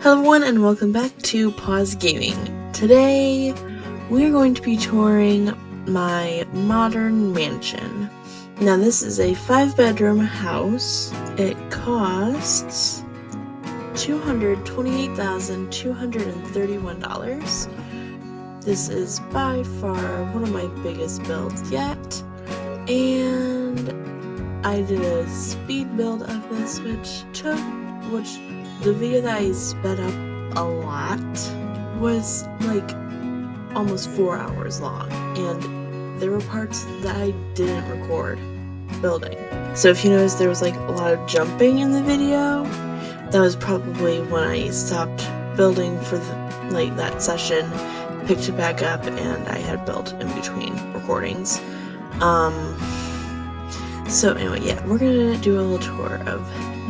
Hello everyone and welcome back to Paws Gaming. Today we are going to be touring my modern mansion. Now this is a 5-bedroom house. It costs $228,231. This is by far one of my biggest builds yet, and I did a speed build of this which the video that I sped up a lot was like almost 4 hours long, and there were parts that I didn't record building. So if you notice there was like a lot of jumping in the video, that was probably when I stopped building for that session, picked it back up, and I had built in between recordings. So anyway, yeah, we're gonna do a little tour of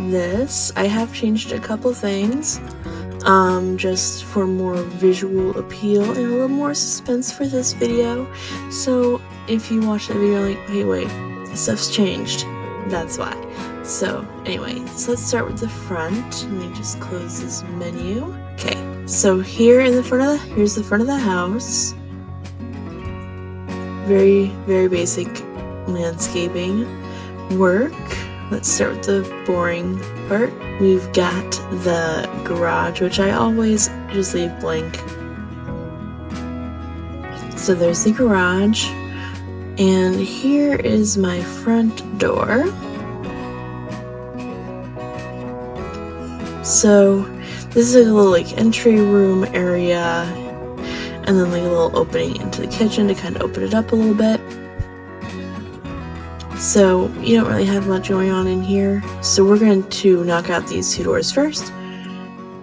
this. I have changed a couple things, just for more visual appeal and a little more suspense for this video. So if you watch the video like, hey wait, stuff's changed, that's why. So anyway, so let's start with the front. Let me just close this menu. Okay, so here's the front of the house. Very, very basic landscaping work. Let's start with the boring part. We've got the garage, which I always just leave blank. So there's the garage, and here is my front door. So this is a little entry room area, and then a little opening into the kitchen to kind of open it up a little bit. So you don't really have much going on in here, so we're going to knock out these two doors first.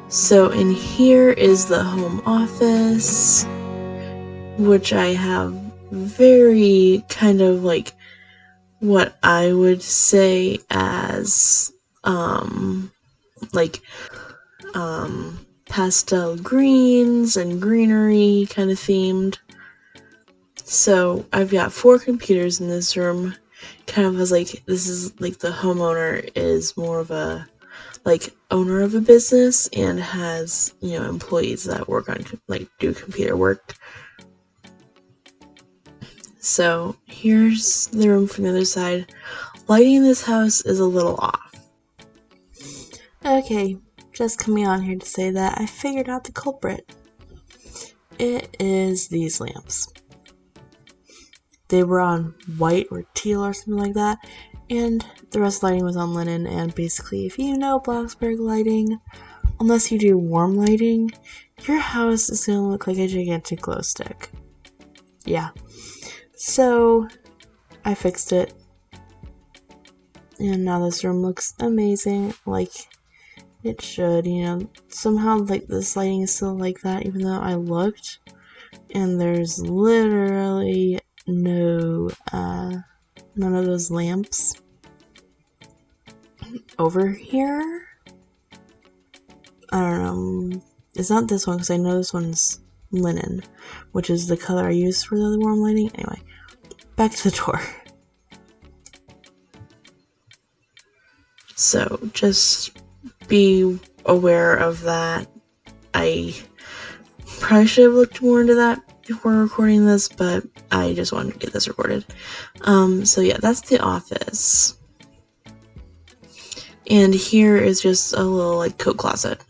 So in here is the home office, which I have very kind of what I would say as pastel greens and greenery kind of themed. So I've got 4 computers in this room. Kind of as this is the homeowner is more of a owner of a business and has employees that work on do computer work. So here's the room from the other side. Lighting in this house is a little off. Okay, just coming on here to say that I figured out the culprit. It is these lamps. They were on white or teal or something like that, and the rest of the lighting was on linen. And basically, if you know bloxburg lighting, unless you do warm lighting, your house is going to look like a gigantic glow stick. Yeah. So I fixed it, and now this room looks amazing, like it should. Somehow this lighting is still like that, even though I looked, and there's literally none of those lamps over here. I don't know. It's not this one because I know this one's linen, which is the color I used for the warm lighting. Anyway, back to the tour. So just be aware of that. I probably should have looked more into that before recording this, but I just wanted to get this recorded. So yeah, that's the office. And here is just a little coat closet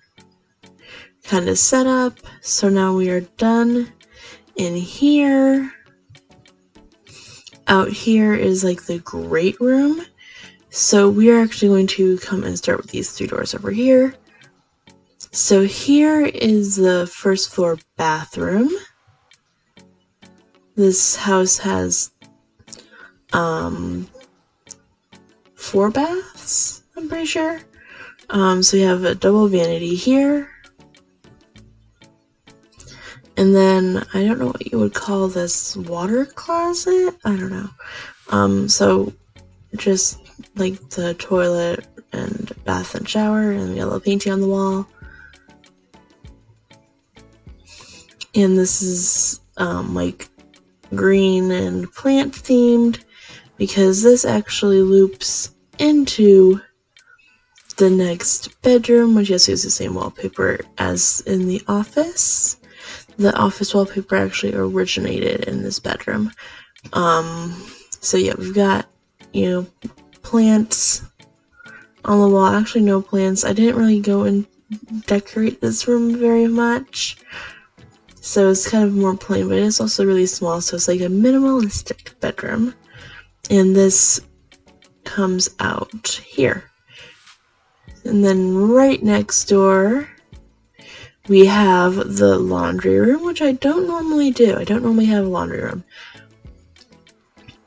kind of set up. So now we are done in here. Out here is the great room. So we are actually going to come and start with these 3 doors over here. So here is the first floor bathroom. This house has 4 baths, I'm pretty sure. So you have a double vanity here. And then I don't know what you would call this, water closet? I don't know. So just the toilet and bath and shower, and we got a little painting on the wall. And this is green and plant themed, because this actually loops into the next bedroom, which just uses the same wallpaper as in the office. The office wallpaper actually originated in this bedroom. So yeah, we've got, plants on the wall. Actually, no plants. I didn't really go and decorate this room very much. So it's kind of more plain, but it's also really small. So it's like a minimalistic bedroom. And this comes out here. And then right next door, we have the laundry room, which I don't normally do. I don't normally have a laundry room.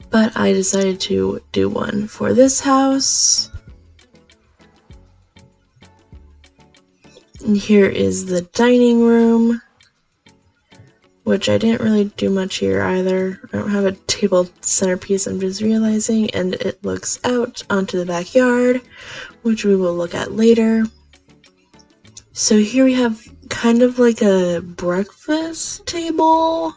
But I decided to do one for this house. And here is the dining room, which I didn't really do much here either. I don't have a table centerpiece, I'm just realizing, and it looks out onto the backyard, which we will look at later. So here we have kind of like a breakfast table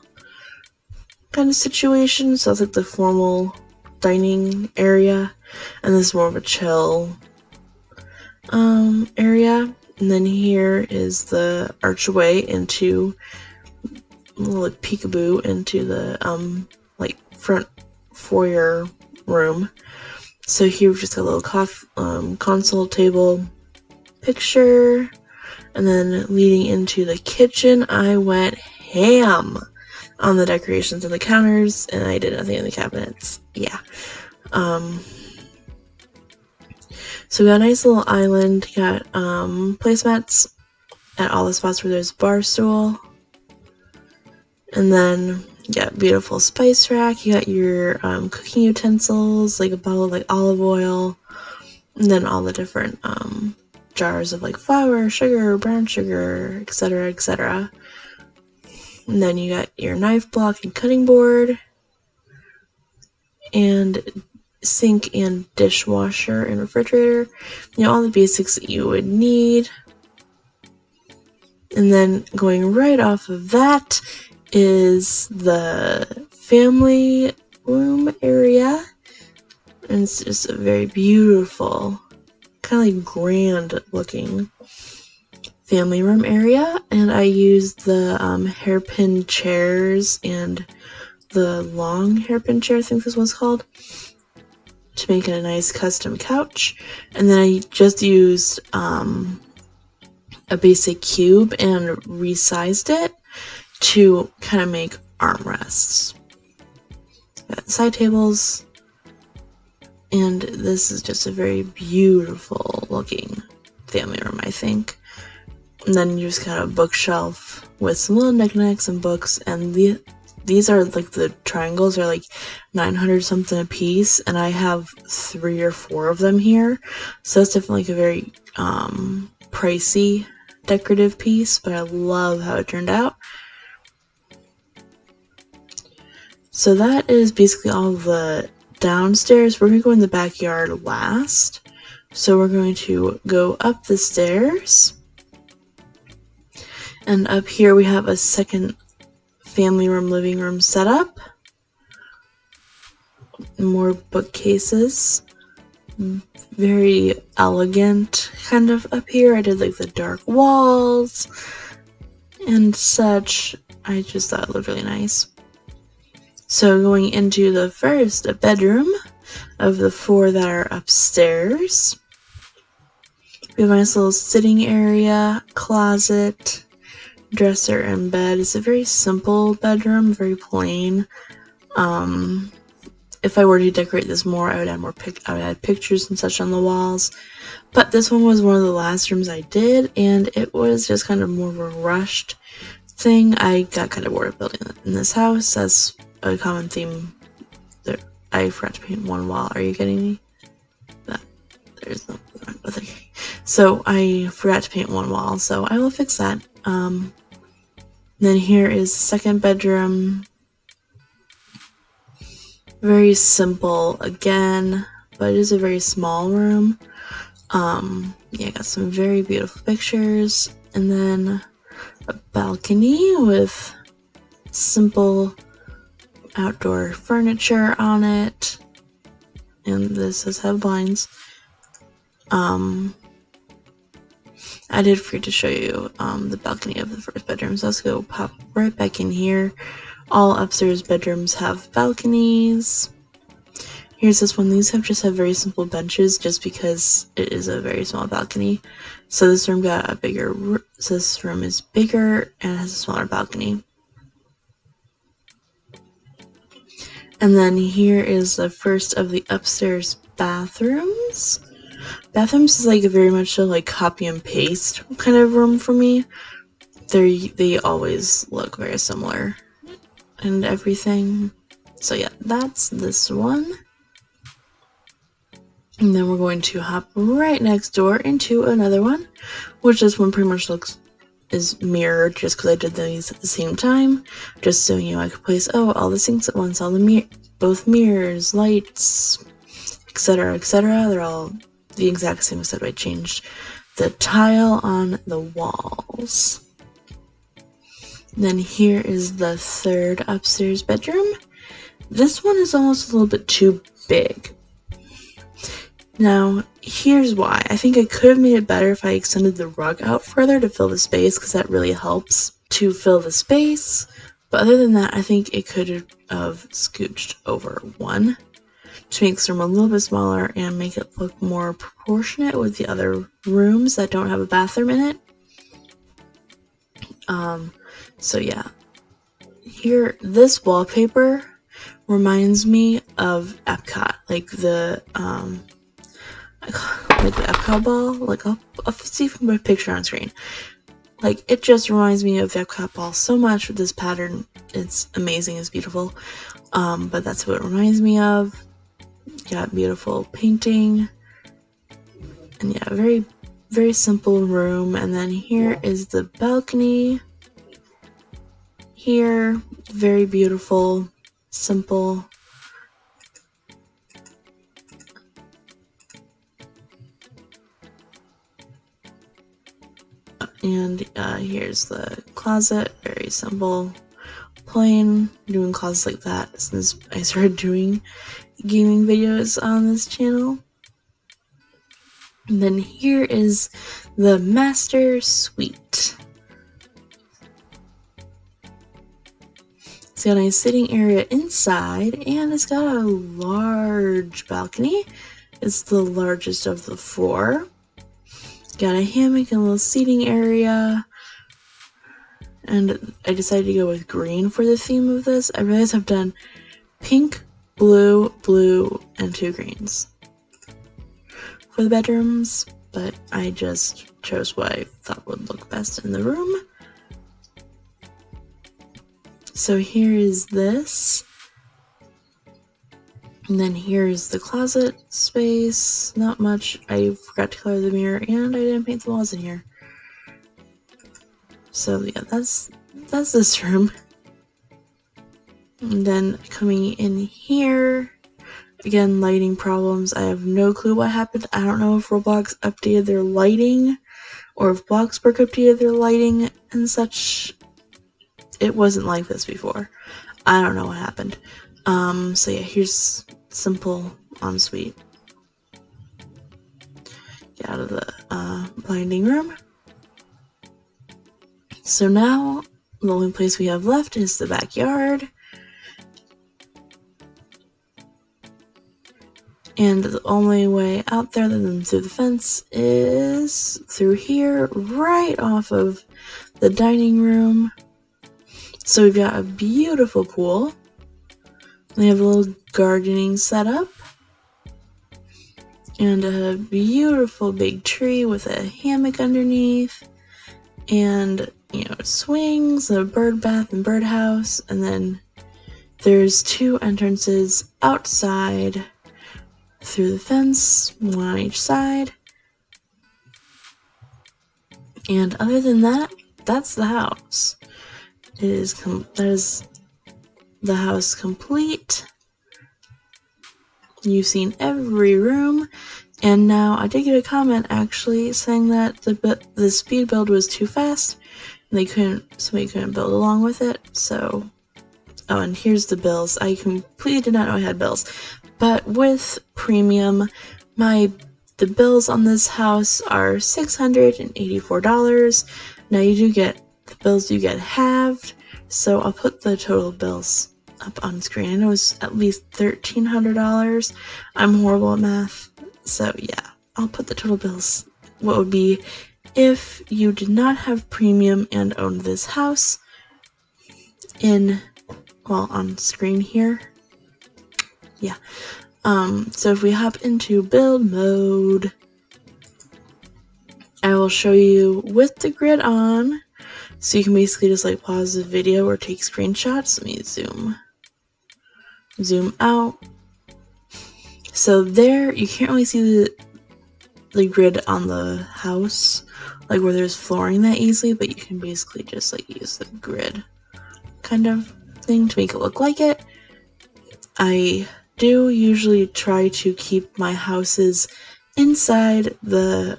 kind of situation. So it's like the formal dining area, and this is more of a chill area. And then here is the archway into a little like peekaboo into the like front foyer room. So here we've just got a little console table picture, and then leading into the kitchen, I went ham on the decorations and the counters, and I did nothing in the cabinets. Yeah. So we got a nice little island. Got placemats at all the spots where there's a bar stool. And then you got beautiful spice rack. You got your cooking utensils, like a bottle of like olive oil, and then all the different jars of like flour, sugar, brown sugar, etc., etc. And then you got your knife block and cutting board, and sink and dishwasher and refrigerator. All the basics that you would need. And then going right off of that is the family room area. And it's just a very beautiful, kind of like grand looking family room area. And I used the hairpin chairs and the long hairpin chair, I think this one's called, to make it a nice custom couch. And then I just used a basic cube and resized it to kind of make armrests. Got side tables, and this is just a very beautiful looking family room, I think. And then you just got a bookshelf with some little knickknacks and books, and these are like the triangles are like 900 something a piece, and I have 3 or 4 of them here, so it's definitely like a very pricey decorative piece, but I love how it turned out. So that is basically all the downstairs. We're going to go in the backyard last, so we're going to go up the stairs, and up here we have a second family room, living room setup. More bookcases. Very elegant kind of up here. I did like the dark walls and such. I just thought it looked really nice. So going into the first bedroom of the 4 that are upstairs, we have a nice little sitting area, closet, dresser, and bed. It's a very simple bedroom, very plain. If I were to decorate this more, I would add pictures and such on the walls. But this one was one of the last rooms I did, and it was just kind of more of a rushed thing. I got kind of bored of building in this house. That's a common theme. I forgot to paint one wall. Are you kidding me? There's no. Okay. So I forgot to paint one wall, so I will fix that. Then here is the second bedroom. Very simple again, but it is a very small room. Yeah, got some very beautiful pictures, and then a balcony with simple outdoor furniture on it, and this has blinds. I did forget to show you the balcony of the first bedroom, so let's go pop right back in here. All upstairs bedrooms have balconies. Here's this one. These just have very simple benches just because it is a very small balcony. So this room got a bigger, so this room is bigger and has a smaller balcony. And then here is the first of the upstairs bathrooms. Bathrooms is like very much a like copy and paste kind of room for me. They always look very similar and everything. So yeah, that's this one. And then we're going to hop right next door into another one, which this one pretty much is mirrored just because I did these at the same time, just so I could place all the sinks at once, all the both mirrors, lights, etc., etc. They're all the exact same, except I changed the tile on the walls. Then here is the third upstairs bedroom. This one is almost a little bit too big. Now, here's why. I think I could have made it better if I extended the rug out further to fill the space, because that really helps to fill the space. But other than that, I think it could have scooched over one to make the room a little bit smaller and make it look more proportionate with the other rooms that don't have a bathroom in it. So yeah. Here, this wallpaper reminds me of Epcot, like the Epcot ball. Like I'll see from my picture on screen. Like it just reminds me of the Epcot ball so much with this pattern. It's amazing, it's beautiful. But that's what it reminds me of. Got beautiful painting. And yeah, very, very simple room. And then here is the balcony. Here, very beautiful, simple. And here's the closet, very simple, plain. Doing closets like that since I started doing gaming videos on this channel. And then here is the master suite. It's got a nice sitting area inside, and it's got a large balcony. It's the largest of the four. It's got a hammock and a little seating area. And I decided to go with green for the theme of this. I realized I've done pink, blue, blue, and 2 greens for the bedrooms, but I just chose what I thought would look best in the room. So here is this. And then here's the closet space. Not much. I forgot to color the mirror and I didn't paint the walls in here. So yeah, that's this room. And then coming in here, again, lighting problems. I have no clue what happened. I don't know if Roblox updated their lighting or if Bloxburg updated their lighting and such. It wasn't like this before. I don't know what happened. So yeah, here's simple ensuite. Get out of the blinding room. So now, the only place we have left is the backyard. And the only way out there than through the fence is through here, right off of the dining room. So we've got a beautiful pool. We have a little gardening setup. And a beautiful big tree with a hammock underneath. And, swings, a bird bath and birdhouse. And then there's 2 entrances outside through the fence, 1 on each side. And other than that, that's the house. That is the house complete. You've seen every room, and now I did get a comment actually saying that the speed build was too fast, and somebody couldn't build along with it. So, and here's the bills. I completely did not know I had bills, but with premium, the the bills on this house are $684. Now you do get, the bills do get halved, so I'll put the total bills up on screen. I know it's at least $1,300. I'm horrible at math, so yeah, I'll put the total bills. What would be if you did not have premium and owned this house on screen here. Yeah. So if we hop into build mode, I will show you with the grid on, so you can basically just like pause the video or take screenshots. Let me zoom out. So there, you can't really see the grid on the house, like where there's flooring that easily, but you can basically just like use the grid kind of thing to make it look like it. I do usually try to keep my houses inside the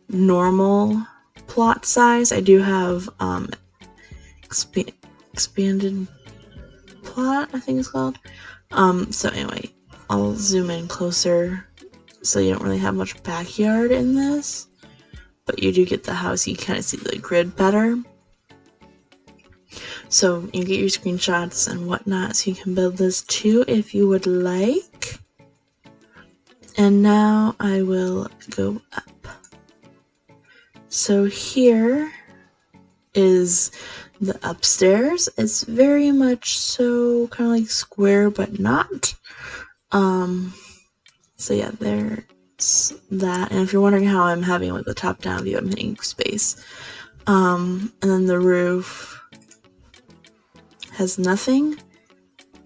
normal plot size. I do have expanded plot, I think it's called. So anyway, I'll zoom in closer so you don't really have much backyard in this, but you do get the house, you kind of see the grid better. So you get your screenshots and whatnot, so you can build this too if you would like. And now I will go up. So here is the upstairs. It's very much so kind of like square, but not. So yeah, there's that. And if you're wondering how I'm having like the top down view, I'm hitting space. And then the roof has nothing.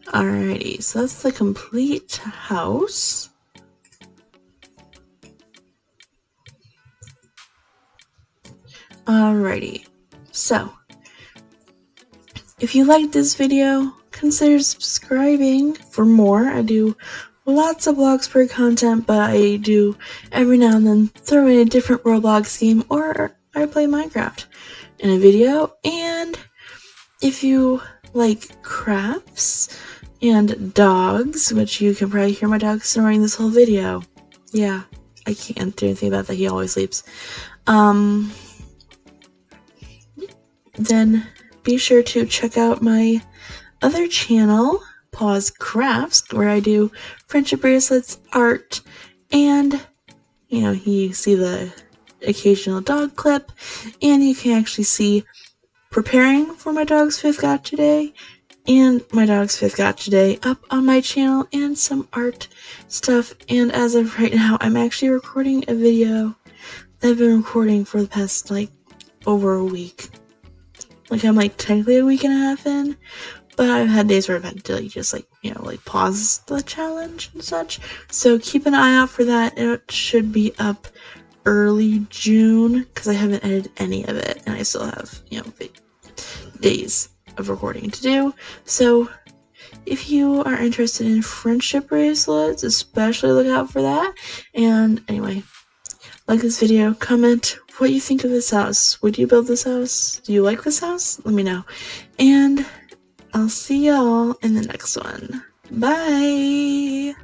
Alrighty, so that's the complete house. Alrighty, so if you liked this video, consider subscribing for more. I do lots of bloxburg content, but I do every now and then throw in a different Roblox game, or I play Minecraft in a video. And if you like crafts and dogs, which you can probably hear my dog snoring this whole video. Yeah, I can't do anything about that, he always sleeps. Then be sure to check out my other channel, Paws Crafts, where I do friendship bracelets, art, and you see the occasional dog clip, and you can actually see preparing for my dog's 5th gotcha day and my dog's 5th gotcha day up on my channel, and some art stuff. And as of right now, I'm actually recording a video that I've been recording for the past like over a week. Like I'm like technically a week and a half in, but I've had days where I've had to like just like pause the challenge and such. So keep an eye out for that. It should be up early June because I haven't edited any of it, and I still have days of recording to do. So if you are interested in friendship bracelets, especially look out for that. And anyway, like this video, comment what you think of this house. Would you build this house? Do you like this house? Let me know. And I'll see y'all in the next one. Bye!